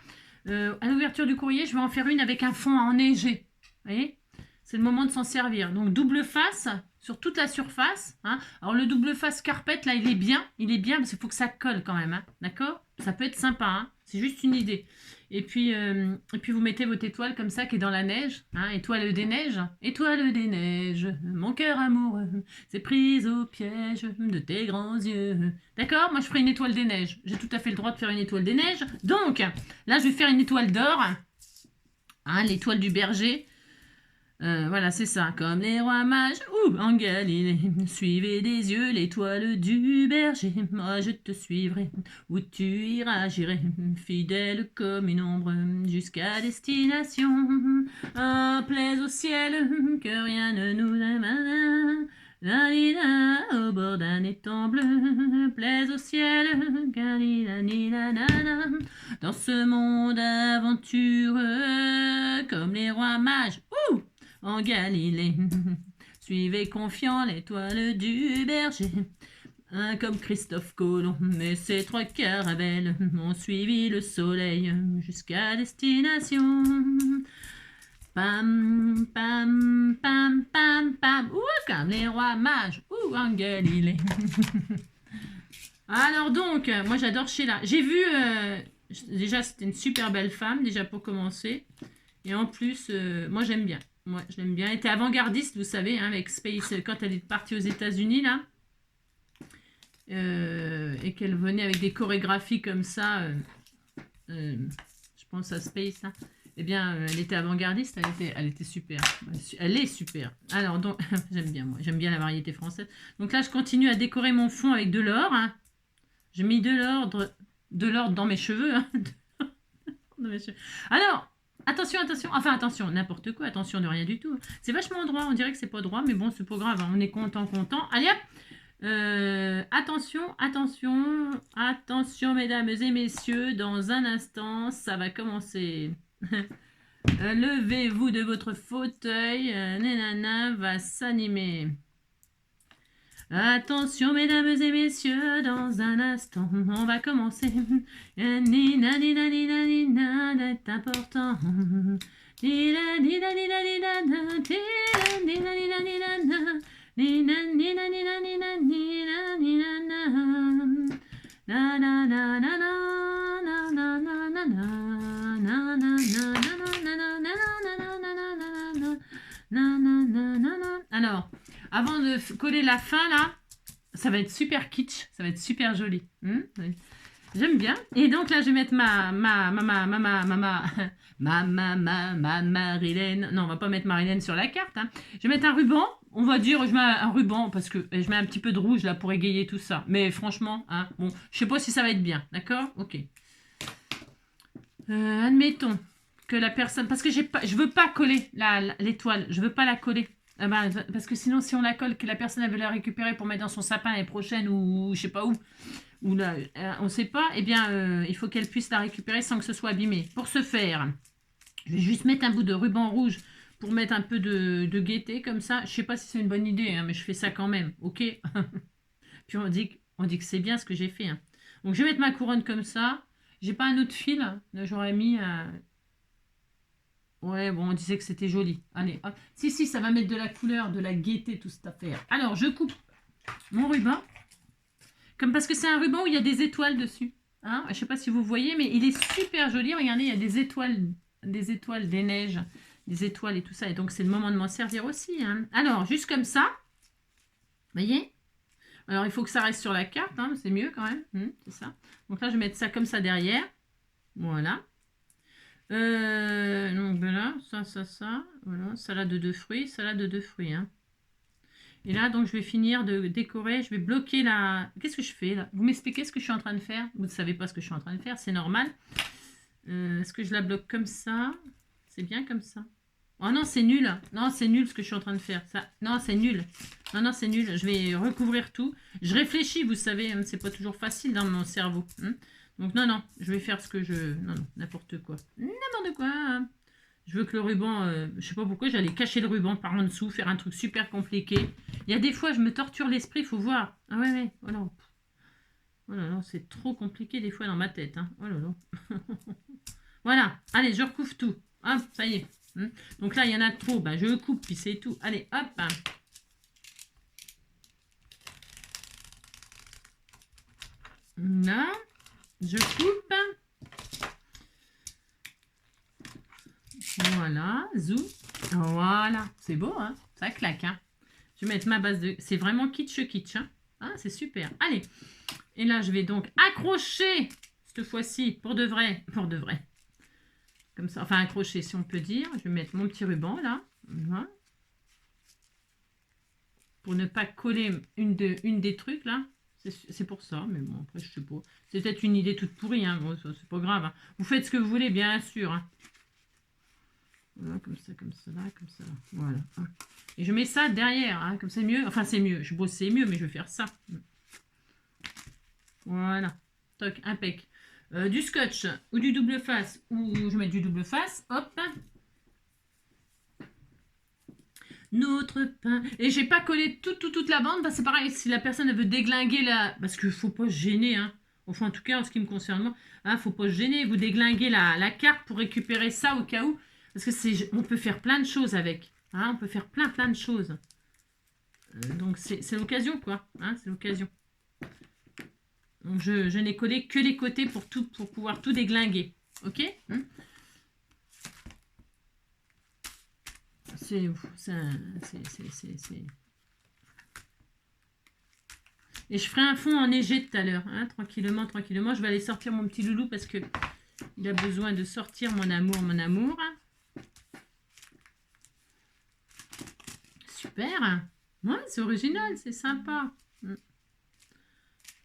À l'ouverture du courrier, je vais en faire une avec un fond enneigé. Vous voyez? C'est le moment de s'en servir. Donc, double face sur toute la surface. Hein. Alors, le double face carpette, là, il est bien. Parce qu'il faut que ça colle quand même. Hein. D'accord? Ça peut être sympa. Hein. C'est juste une idée. Et puis, vous mettez votre étoile comme ça qui est dans la neige. Hein. Étoile des neiges. Étoile des neiges. Mon cœur amoureux s'est prise au piège de tes grands yeux. D'accord? Moi, je ferai une étoile des neiges. J'ai tout à fait le droit de faire une étoile des neiges. Donc, là, je vais faire une étoile d'or. Hein, l'étoile du berger. Voilà, c'est ça. Comme les rois mages, ou en Galilée, suivez des yeux l'étoile du berger. Moi, je te suivrai, où tu iras, j'irai, fidèle comme une ombre, jusqu'à destination. Ah, plaise au ciel, que rien ne nous amène. Au bord d'un étang bleu, plaise au ciel, dans ce monde aventureux, comme les rois mages. En Galilée, suivez confiant l'étoile du berger. Comme Christophe Colomb et ses 3 caravelles ont suivi le soleil jusqu'à destination. Pam, pam, pam, pam, pam. Comme les rois mages. En Galilée. Alors donc, moi j'adore Sheila. J'ai vu, déjà c'était une super belle femme, déjà pour commencer. Et en plus, moi j'aime bien. Moi je l'aime bien. Elle était avant-gardiste, vous savez, hein, avec Space, quand elle est partie aux États-Unis là. Et qu'elle venait avec des chorégraphies comme ça. Je pense à Space là. Eh bien, elle était avant-gardiste, elle était super. Elle est super. Alors donc, j'aime bien moi, j'aime bien la variété française. Donc là, je continue à décorer mon fond avec de l'or. Hein. J'ai mis de l'or dans mes cheveux. Hein. Alors, attention, attention, n'importe quoi, attention de rien du tout. C'est vachement droit, on dirait que c'est pas droit, mais bon, c'est pas grave, hein, on est content. Allez hop, attention, mesdames et messieurs, dans un instant, ça va commencer. Levez-vous de votre fauteuil, Nénana va s'animer. Attention, mesdames et messieurs, dans un instant, on va commencer. Nina, nina, nina, nina, c'est important. Nina, nina, nina, nina, nina, nina, nina, nina, nina, nina, nina, nina, nina, nina, na, na, na, na, na, na, na, na, na. Alors, avant de coller la fin là, ça va être super kitsch, ça va être super joli. J'aime bien. Et donc là, je vais mettre ma Marilène. Non, on va pas mettre Marilène sur la carte. Hein. Je vais mettre un ruban. On va dire, je mets un ruban parce que je mets un petit peu de rouge là pour égayer tout ça. Mais franchement, hein, bon, je sais pas si ça va être bien, d'accord? Ok. Admettons que la personne, parce que je veux pas coller l'étoile, je veux pas la coller. Parce que sinon, si on la colle, que la personne elle veut la récupérer pour mettre dans son sapin l'année prochaine ou je sais pas où, ou là, on sait pas, eh bien, il faut qu'elle puisse la récupérer sans que ce soit abîmé. Pour ce faire, je vais juste mettre un bout de ruban rouge pour mettre un peu de gaieté comme ça. Je sais pas si c'est une bonne idée, hein, mais je fais ça quand même, ok? Puis on dit que c'est bien ce que j'ai fait. Hein. Donc je vais mettre ma couronne comme ça. J'ai pas un autre fil, j'aurais mis ouais, bon, on disait que c'était joli. Allez, hop. Si, ça va mettre de la couleur, de la gaieté, toute cette affaire. Alors, je coupe mon ruban. Parce que c'est un ruban où il y a des étoiles dessus. Hein, je ne sais pas si vous voyez, mais il est super joli. Regardez, il y a des étoiles, des neiges, des étoiles et tout ça. Et donc, c'est le moment de m'en servir aussi. Hein. Alors, juste comme ça. Vous voyez? Alors, il faut que ça reste sur la carte. Hein, c'est mieux quand même. C'est ça. Donc là, je vais mettre ça comme ça derrière. Voilà. Donc voilà, ça. Voilà, salade de 2 fruits. Hein. Et là, donc, je vais finir de décorer. Je vais bloquer la... Qu'est-ce que je fais là? Vous m'expliquez ce que je suis en train de faire? Vous ne savez pas ce que je suis en train de faire, c'est normal. Est-ce que je la bloque comme ça? C'est bien comme ça. Oh non, c'est nul. Non, c'est nul ce que je suis en train de faire. Ça... Non, c'est nul. Non, c'est nul. Je vais recouvrir tout. Je réfléchis, vous savez, c'est pas toujours facile dans mon cerveau. Hein. Donc non, je vais faire ce que je... Non, n'importe quoi. N'importe quoi. Je veux que le ruban... je sais pas pourquoi, j'allais cacher le ruban par en dessous, faire un truc super compliqué. Il y a des fois, je me torture l'esprit, il faut voir. Ah ouais, voilà. Oh là là, c'est trop compliqué des fois dans ma tête. Hein. Oh là là. Voilà, allez, je recouvre tout. Hop, ça y est. Donc là, il y en a trop, je coupe, puis c'est tout. Allez, hop. Là, je coupe. Voilà, zou. Voilà, c'est beau, hein, ça claque. Hein. Je vais mettre ma base de... C'est vraiment kitsch. Hein. Ah, c'est super. Allez, et là, je vais donc accrocher, cette fois-ci, pour de vrai. Comme ça, enfin accrocher, si on peut dire. Je vais mettre mon petit ruban, là. Voilà. pour ne pas coller une des trucs là. C'est pour ça, mais bon, après, je sais pas. C'est peut-être une idée toute pourrie, hein. Bon, c'est pas grave. Hein. Vous faites ce que vous voulez, bien sûr. Hein. Voilà, comme ça, là, comme ça. Voilà. Hein. Et je mets ça derrière, hein, comme c'est mieux. Enfin, c'est mieux. Je bosse, c'est mieux, mais je vais faire ça. Voilà. Toc, impec. Du scotch ou du double face, ou je mets du double face. Hop. Notre pain. Et j'ai pas collé toute la bande. Bah, c'est pareil, si la personne elle veut déglinguer la... Parce qu'il faut pas se gêner. Hein. Enfin, en tout cas, en ce qui me concerne, moi, hein, faut pas se gêner. Vous déglinguez la carte pour récupérer ça au cas où. Parce que on peut faire plein de choses avec. Hein, on peut faire plein de choses. Donc, c'est l'occasion, quoi. Hein, c'est l'occasion. Donc, je n'ai collé que les côtés pour pouvoir tout déglinguer. Ok, hein. Et je ferai un fond enneigé tout à l'heure, hein, tranquillement. Je vais aller sortir mon petit loulou parce que il a besoin de sortir mon amour. Super. Ouais, c'est original, c'est sympa.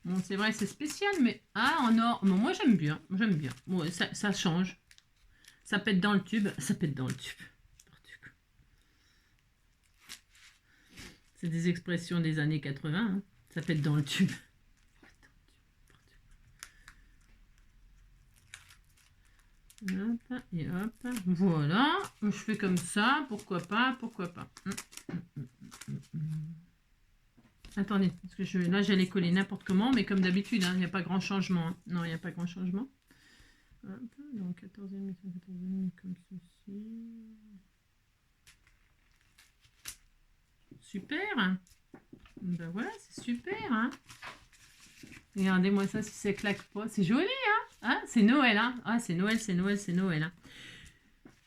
Bon, c'est vrai, c'est spécial, mais en or. Bon, moi, j'aime bien. Bon, ça change. Ça pète dans le tube. C'est des expressions des années 80. Hein. Ça pète dans le tube. Hop, et hop. Voilà. Je fais comme ça. Pourquoi pas. Attendez, parce que là, j'allais coller n'importe comment, mais comme d'habitude, il n'y a pas grand changement. Hein. Non, il n'y a pas grand changement. Hop, donc 14,5, comme ceci. Super. Ben voilà, c'est super. Hein. Regardez-moi ça si ça claque pas. C'est joli, hein, c'est Noël. Hein. Ah, c'est Noël.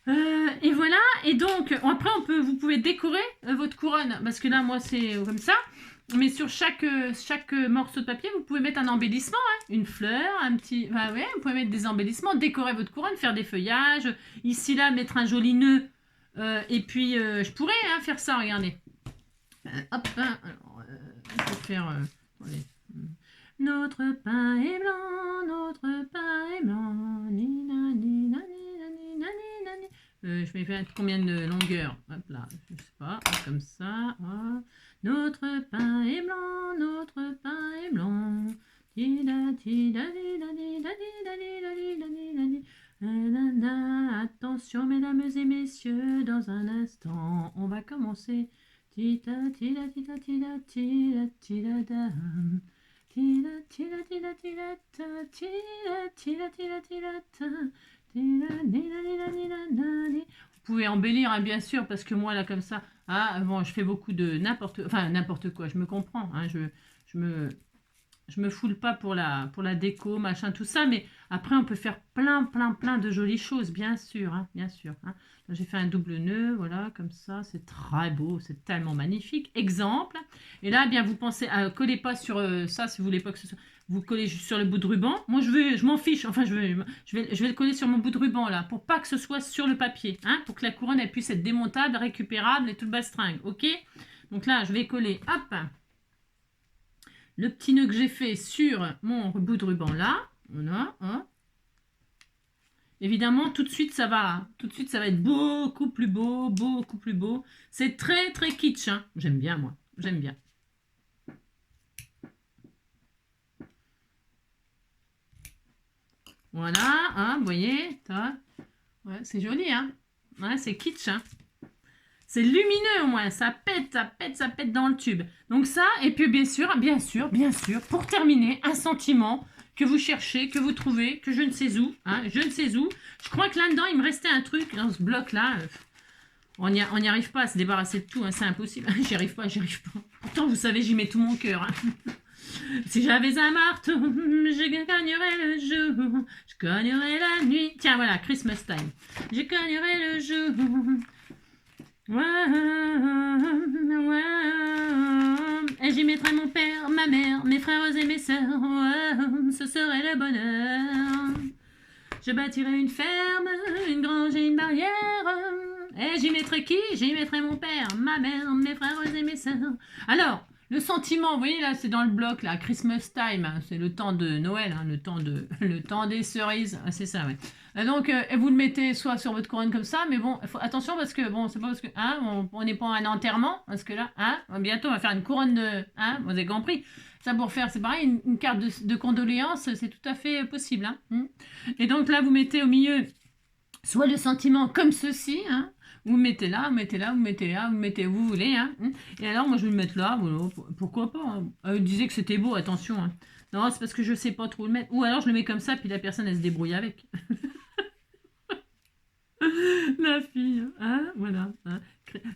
Hein. Et voilà. Et donc, après, vous pouvez décorer votre couronne. Parce que là, moi, c'est comme ça. Mais sur chaque morceau de papier, vous pouvez mettre un embellissement. Hein. Une fleur, un petit... Enfin, ouais, vous pouvez mettre des embellissements, décorer votre couronne, faire des feuillages. Ici, là, mettre un joli nœud. Et puis, je pourrais faire ça, regardez. Hop, hein, alors, on peut faire... allez. Notre pain est blanc, nina, nina, nina, nina, nina, nina. Je vais faire combien de longueur? Hop là, je sais pas, comme ça. Oh. Notre pain est blanc, Attention, mesdames et messieurs, dans un instant, on va commencer. Tita, tita, tita, tita, tita, tita, dam. Tila, tila, tila, tila, ta, tila, tila, tila, tila, ta, tila, nila, nila, nila, nila. Vous pouvez embellir, hein, bien sûr, parce que moi, là, comme ça, bon, je fais beaucoup de n'importe quoi, je me comprends, hein, je me foule pas pour la déco, machin, tout ça, mais après, on peut faire plein de jolies choses, bien sûr, hein, bien sûr. Hein. J'ai fait un double nœud, voilà, comme ça, c'est très beau, c'est tellement magnifique. Exemple, et là, bien, vous pensez, collez pas sur ça, si vous voulez pas que ce soit, vous collez juste sur le bout de ruban. Moi, je m'en fiche, enfin, je vais le coller sur mon bout de ruban, là, pour pas que ce soit sur le papier, hein, pour que la couronne, elle puisse être démontable, récupérable et tout le bastringue, ok? Donc là, je vais coller, hop, le petit nœud que j'ai fait sur mon bout de ruban là, voilà, hein. Évidemment, tout de suite, ça va être beaucoup plus beau, C'est très kitsch, hein. J'aime bien, moi, j'aime bien. Voilà, hein, vous voyez, ouais, c'est joli, hein. Ouais, c'est kitsch, hein. C'est lumineux au moins, ça pète dans le tube. Donc ça, et puis bien sûr, pour terminer, un sentiment que vous cherchez, que vous trouvez, que je ne sais où, hein, Je crois que là-dedans, il me restait un truc, dans ce bloc-là. On n'y arrive pas à se débarrasser de tout, hein, c'est impossible. J'y arrive pas. Pourtant, vous savez, j'y mets tout mon cœur. Hein. Si j'avais un marteau, je gagnerais le jour, je gagnerais la nuit. Tiens, voilà, Christmas time. Je gagnerais le jour. Et j'y mettrai mon père, ma mère, mes frères et mes sœurs. Ce serait le bonheur. Je bâtirai une ferme, une grange et une barrière. Et j'y mettrai qui? J'y mettrai mon père, ma mère, mes frères et mes sœurs. Alors, le sentiment, vous voyez là, c'est dans le bloc, là, Christmas time, hein, c'est le temps de Noël, hein, le temps des cerises, c'est ça, ouais. Donc, vous le mettez soit sur votre couronne comme ça, mais bon, attention parce que, bon, c'est pas parce que, hein, on n'est pas à un enterrement, parce que là, hein, bientôt on va faire une couronne de, hein, vous avez compris. Ça pour faire, c'est pareil, une carte de condoléances, c'est tout à fait possible, hein. Et donc là, vous mettez au milieu soit le sentiment comme ceci, hein, vous mettez là, vous mettez là, vous mettez là, vous mettez où vous voulez, hein. Et alors, moi, je vais le mettre là, voilà, pourquoi pas, hein. Je disais que c'était beau, attention, hein. Non, c'est parce que je sais pas trop le mettre. Ou alors, je le mets comme ça, puis la personne, elle se débrouille avec. La fille, hein, voilà. Hein.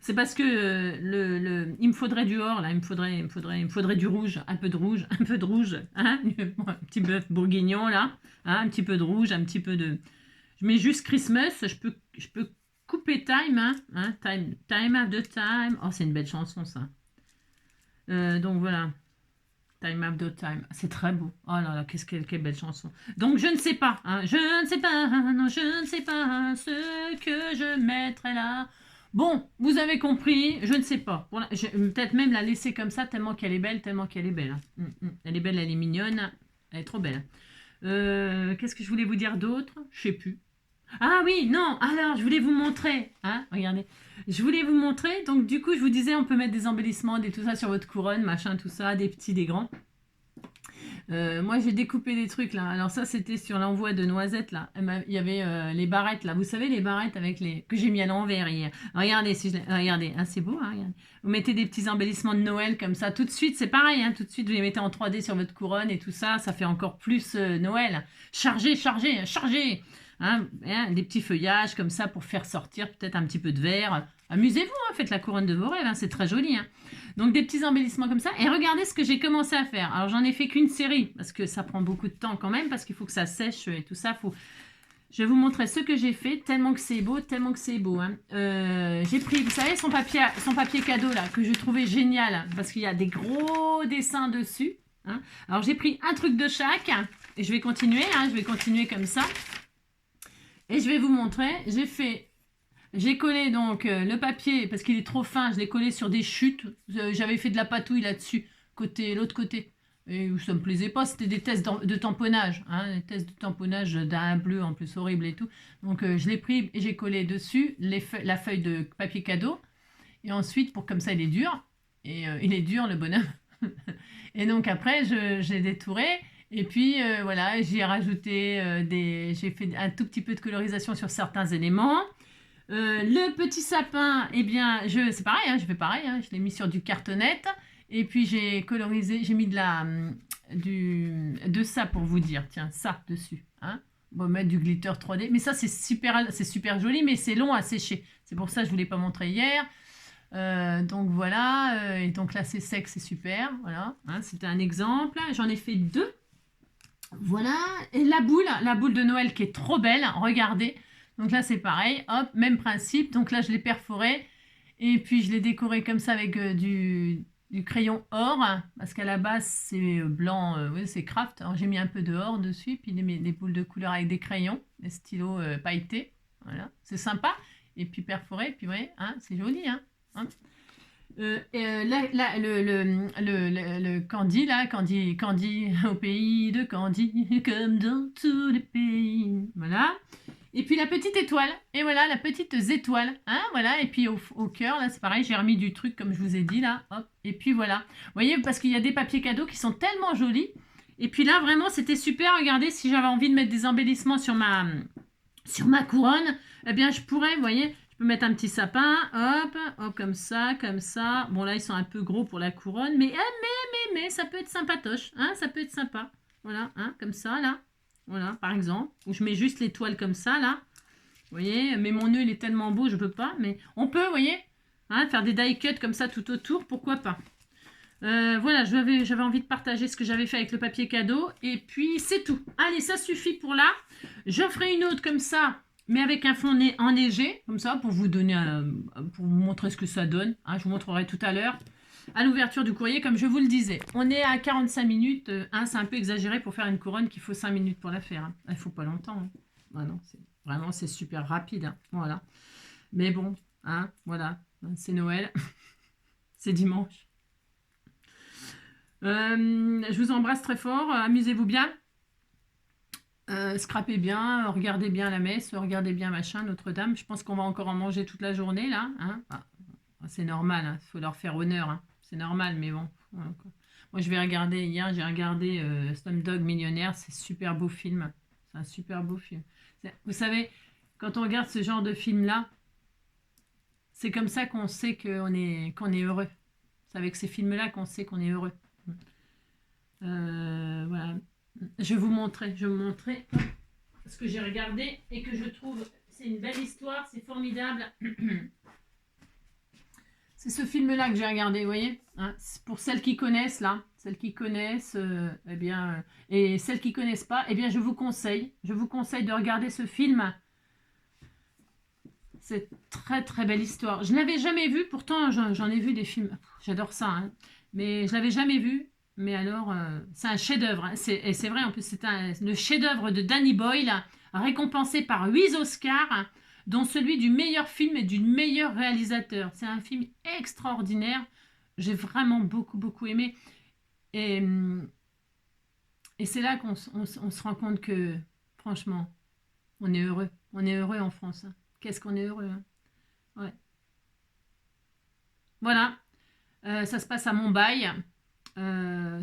C'est parce que il me faudrait du or, là, il me faudrait du rouge, un peu de rouge, un peu de rouge, hein, un petit bœuf bourguignon, là, hein, un petit peu de rouge, un petit peu de... Je mets juste Christmas, je peux couper time, hein, time after time. Oh, c'est une belle chanson, ça. Donc, voilà. Time after time. C'est très beau. Oh là là, quelle belle chanson. Donc, je ne sais pas. Hein, je ne sais pas. Non, je ne sais pas ce que je mettrai là. Bon, vous avez compris. Je ne sais pas. Je vais peut-être même la laisser comme ça, tellement qu'elle est belle, tellement qu'elle est belle. Hein. Elle est belle, elle est mignonne. Elle est trop belle. Qu'est-ce que je voulais vous dire d'autre? Je sais plus. Ah oui, non, alors je voulais vous montrer, hein, regardez, je voulais vous montrer, donc du coup je vous disais on peut mettre des embellissements, tout ça sur votre couronne, machin, tout ça, des petits, des grands. Moi j'ai découpé des trucs là, alors ça c'était sur l'envoi de noisettes là, il y avait les barrettes là, vous savez les barrettes avec les que j'ai mis à l'envers hier. Regardez, regardez, hein, c'est beau, hein, regardez. Vous mettez des petits embellissements de Noël comme ça, tout de suite c'est pareil, hein, tout de suite vous les mettez en 3D sur votre couronne et tout ça, ça fait encore plus Noël. Chargez, chargez, chargez. Hein, des petits feuillages comme ça pour faire sortir peut-être un petit peu de verre. Amusez-vous, hein, faites la couronne de vos rêves, hein, c'est très joli. Hein. Donc des petits embellissements comme ça. Et regardez ce que j'ai commencé à faire. Alors j'en ai fait qu'une série parce que ça prend beaucoup de temps quand même parce qu'il faut que ça sèche et tout ça. Je vais vous montrer ce que j'ai fait tellement que c'est beau, tellement que c'est beau. Hein. J'ai pris, vous savez, son papier cadeau là que je trouvais génial parce qu'il y a des gros dessins dessus. Hein. Alors j'ai pris un truc de chaque et je vais continuer. Hein, je vais continuer comme ça. Et je vais vous montrer, j'ai collé donc le papier, parce qu'il est trop fin, je l'ai collé sur des chutes. J'avais fait de la patouille là-dessus, l'autre côté. Et ça me plaisait pas, c'était des tests de tamponnage. Hein, des tests de tamponnage d'un bleu en plus horrible et tout. Donc je l'ai pris et j'ai collé dessus la feuille de papier cadeau. Et ensuite, comme ça il est dur. Et il est dur le bonhomme. Et donc après, j'ai détouré. Et puis voilà, j'y ai rajouté j'ai fait un tout petit peu de colorisation sur certains éléments. Le petit sapin, eh bien, c'est pareil, hein, je fais pareil, hein, je l'ai mis sur du cartonnette. Et puis j'ai colorisé, j'ai mis de ça pour vous dire, tiens, ça dessus. Hein. On va mettre du glitter 3D, mais ça c'est super joli, mais c'est long à sécher. C'est pour ça que je ne vous l'ai pas montré hier. Donc voilà, et donc là c'est sec, c'est super. Voilà, hein, c'était un exemple. J'en ai fait 2. Voilà, et la boule de Noël qui est trop belle, regardez. Donc là c'est pareil, hop, même principe. Donc là je l'ai perforé et puis je l'ai décoré comme ça avec du crayon or, parce qu'à la base c'est blanc, oui, c'est craft. Alors j'ai mis un peu de or dessus, puis des boules de couleur avec des crayons, des stylos pailletés. Voilà, c'est sympa. Et puis perforé, puis vous voyez, hein, c'est joli, hein. Le Candy, là, Candy au pays de Candy, comme dans tous les pays. Voilà. Et puis la petite étoile. Et voilà, la petite étoile. Hein, voilà. Et puis au cœur, là, c'est pareil, j'ai remis du truc, comme je vous ai dit, là. Hop. Et puis voilà. Vous voyez, parce qu'il y a des papiers cadeaux qui sont tellement jolis. Et puis là, vraiment, c'était super. Regardez, si j'avais envie de mettre des embellissements sur ma couronne, eh bien, je pourrais, vous voyez... Je peux mettre un petit sapin, hop, comme ça, comme ça. Bon, là, ils sont un peu gros pour la couronne, mais ça peut être sympatoche, hein, ça peut être sympa. Voilà, hein, comme ça, là. Voilà, par exemple. Ou je mets juste l'étoile comme ça, là. Vous voyez, mais mon nœud, il est tellement beau, je peux pas. Mais on peut, vous voyez, hein, faire des die cuts comme ça tout autour, pourquoi pas. Voilà, j'avais envie de partager ce que j'avais fait avec le papier cadeau. Et puis, c'est tout. Allez, ça suffit pour là. J'en ferai une autre comme ça, mais avec un fond enneigé, comme ça, pour vous donner, pour vous montrer ce que ça donne. Hein, je vous montrerai tout à l'heure, à l'ouverture du courrier, comme je vous le disais. On est à 45 minutes, hein, c'est un peu exagéré pour faire une couronne qu'il faut 5 minutes pour la faire. Hein. Il ne faut pas longtemps. Hein. Ah non, vraiment, c'est super rapide. Hein. Voilà. Mais bon, Hein, voilà, c'est Noël. C'est dimanche. Je vous embrasse très fort. Amusez-vous bien. Scrapez bien, regardez bien la messe, regardez bien machin, Notre-Dame. Je pense qu'on va encore en manger toute la journée là. Hein. Ah, c'est normal, il faut leur faire honneur. Hein. C'est normal, mais bon. Voilà, quoi. Moi, je vais regarder, hier, j'ai regardé Slumdog Millionnaire. C'est super beau film. C'est un super beau film. Vous savez, quand on regarde ce genre de film-là, c'est comme ça qu'on sait qu'on est heureux. C'est avec ces films-là qu'on sait qu'on est heureux. Voilà. Je vais vous montrer ce que j'ai regardé et que je trouve, c'est une belle histoire, c'est formidable. C'est ce film-là que j'ai regardé, vous voyez, hein, pour celles qui connaissent, là, celles qui connaissent, eh bien, et celles qui connaissent pas, eh bien, je vous conseille de regarder ce film. C'est très très belle histoire. Je ne l'avais jamais vu, pourtant j'en ai vu des films. J'adore ça, hein, mais je l'avais jamais vu. Mais alors, c'est un chef-d'œuvre. Hein, et c'est vrai, en plus, c'est le chef-d'œuvre de Danny Boyle, récompensé par 8 Oscars, dont celui du meilleur film et du meilleur réalisateur. C'est un film extraordinaire. J'ai vraiment beaucoup, beaucoup aimé. Et, et c'est là qu'on se rend compte que, franchement, on est heureux. On est heureux en France. Hein. Qu'est-ce qu'on est heureux. Hein. Ouais. Voilà. Ça se passe à Mumbai.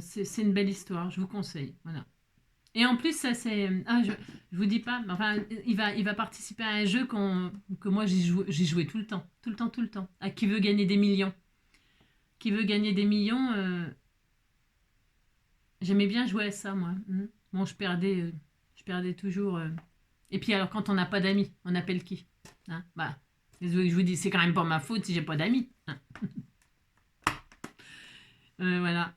C'est une belle histoire, je vous conseille. Voilà. Et en plus, ça c'est. Ah, je vous dis pas, enfin, il va participer à un jeu que moi j'ai joué tout le temps. Tout le temps, tout le temps. À qui veut gagner des millions. Qui veut gagner des millions. J'aimais bien jouer à ça, moi. Bon, je perdais toujours. Et puis alors, quand on n'a pas d'amis, on appelle qui? Hein, bah, désolé que je vous dis, c'est quand même pas ma faute si j'ai pas d'amis. Hein. Voilà.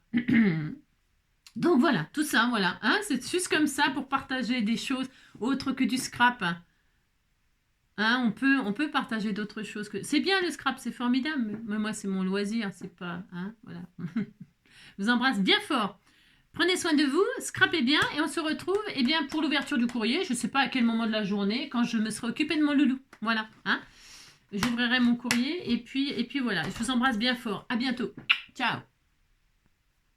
Donc voilà, tout ça, voilà. Hein, c'est juste comme ça pour partager des choses autres que du scrap. Hein, on peut partager d'autres choses. C'est bien le scrap, c'est formidable. Mais moi, c'est mon loisir, c'est pas... Hein, voilà. Je vous embrasse bien fort. Prenez soin de vous, scrapez bien et on se retrouve eh bien, pour l'ouverture du courrier. Je ne sais pas à quel moment de la journée, quand je me serai occupée de mon loulou. Voilà. Hein. J'ouvrirai mon courrier et puis voilà. Je vous embrasse bien fort. À bientôt. Ciao.